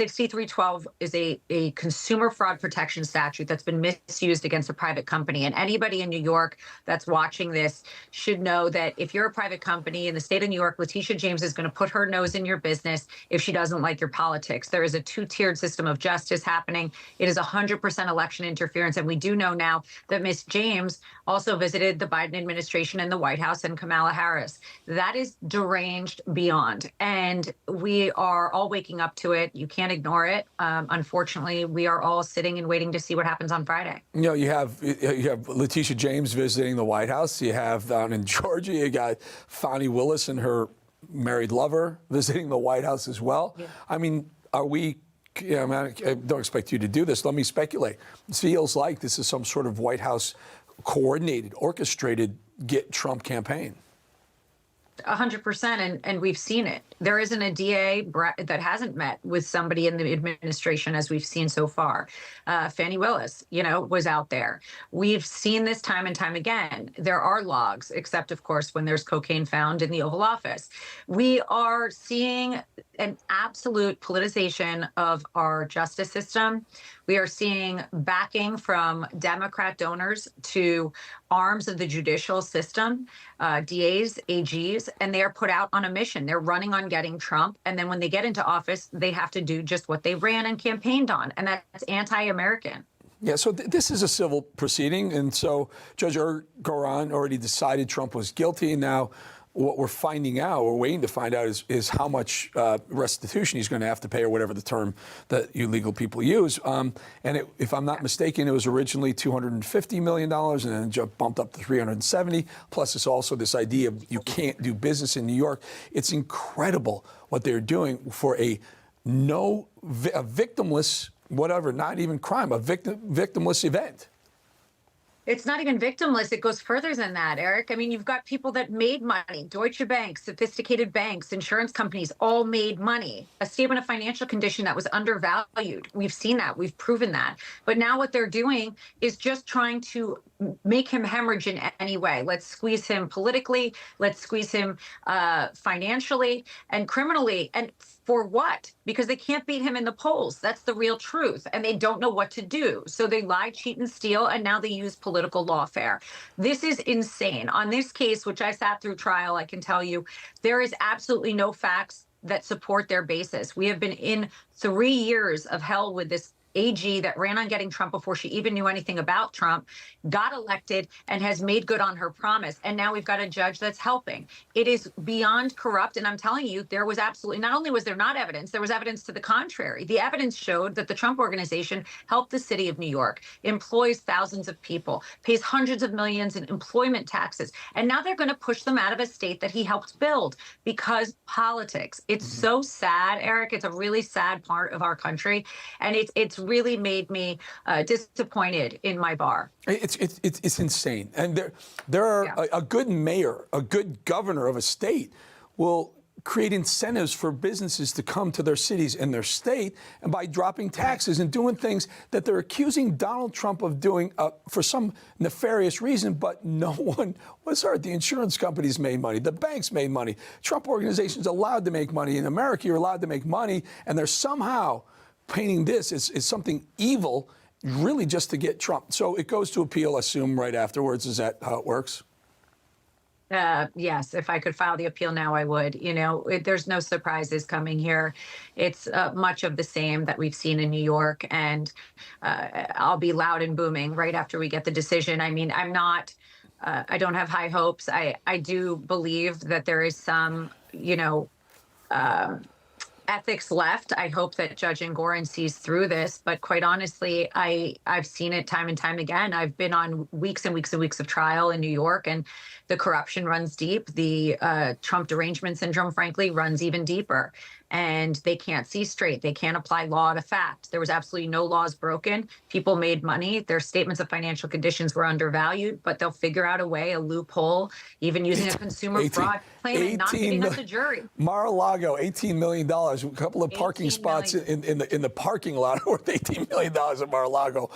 6312 is a consumer fraud protection statute that's been misused against a private company. And anybody in New York that's watching this should know that if you're a private company in the state of New York, Letitia James is going to put her nose in your business if she doesn't like your politics. There is a two-tiered system of justice happening. It is 100% election interference. And we do know now that Ms. James also visited the Biden administration and the White House and Kamala Harris. That is deranged beyond. And we are all waking up to it. You can't ignore it. Unfortunately, we are all sitting and waiting to see what happens on Friday. You know, you have Letitia James visiting the White House. You have down in Georgia, you got Fani Willis and her married lover visiting the White House as well. Yeah. I mean, are we? Yeah, I don't expect you to do this. Let me speculate. It feels like this is some sort of White House coordinated, orchestrated get Trump campaign. 100%, and we've seen it. There isn't a DA that hasn't met with somebody in the administration, as we've seen so far. Fani Willis, was out there. We've seen this time and time again. There are logs, except, of course, when there's cocaine found in the Oval Office. We are seeing an absolute politicization of our justice system. We are seeing backing from Democrat donors to arms of the judicial system, DAs, AGs, and they are put out on a mission. They're running on getting Trump. And then when they get into office, they have to do just what they ran and campaigned on. And that's anti-American. Yeah, so this is a civil proceeding. And so Judge Goran already decided Trump was guilty. Now, what we're finding out, we're waiting to find out, is how much restitution he's going to have to pay, or whatever the term that you legal people use. If I'm not mistaken, it was originally $250 million and then bumped up to $370. Plus, it's also this idea of you can't do business in New York. It's incredible what they're doing for a victimless, whatever, not even crime, a victimless event. It's not even victimless. It goes further than that, Eric. I mean, you've got people that made money. Deutsche Bank, sophisticated banks, insurance companies, all made money. A statement of financial condition that was undervalued. We've seen that. We've proven that. But now what they're doing is just trying to make him hemorrhage in any way. Let's squeeze him politically. Let's squeeze him financially and criminally. And for what? Because they can't beat him in the polls. That's the real truth. And they don't know what to do. So they lie, cheat, and steal, and now they use political lawfare. This is insane. On this case, which I sat through trial, I can tell you, there is absolutely no facts that support their basis. We have been in 3 years of hell with this AG that ran on getting Trump before she even knew anything about Trump, got elected, and has made good on her promise. And now we've got a judge that's helping. It is beyond corrupt. And I'm telling you, there was absolutely, not only was there not evidence, there was evidence to the contrary. The evidence showed that the Trump organization helped the city of New York, employs thousands of people, pays hundreds of millions in employment taxes. And now they're going to push them out of a state that he helped build because politics. It's so sad, Eric. It's a really sad part of our country. And it's really made me disappointed in my bar. It's insane. And there are a good mayor, a good governor of a state will create incentives for businesses to come to their cities and their state, and by dropping taxes and doing things that they're accusing Donald Trump of doing for some nefarious reason, but no one was hurt. The insurance companies made money. The banks made money. Trump organizations allowed to make money. In America, you're allowed to make money, and they're somehow painting this as something evil, really just to get Trump. So it goes to appeal, I assume, right afterwards. Is that how it works? Yes, if I could file the appeal now, I would. There's no surprises coming here. It's much of the same that we've seen in New York, and I'll be loud and booming right after we get the decision. I mean, I don't have high hopes. I do believe that there is some, ethics left. I hope that Judge Goran sees through this, but quite honestly, I've seen it time and time again. I've been on weeks and weeks and weeks of trial in New York, and the corruption runs deep. The Trump derangement syndrome, frankly, runs even deeper. And they can't see straight. They can't apply law to fact. There was absolutely no laws broken. People made money. Their statements of financial conditions were undervalued, but they'll figure out a way, a loophole, even using a consumer fraud claim and not giving us a jury. Mar-a-Lago, $18 million. A couple of parking spots in the parking lot worth $18 million at Mar-a-Lago.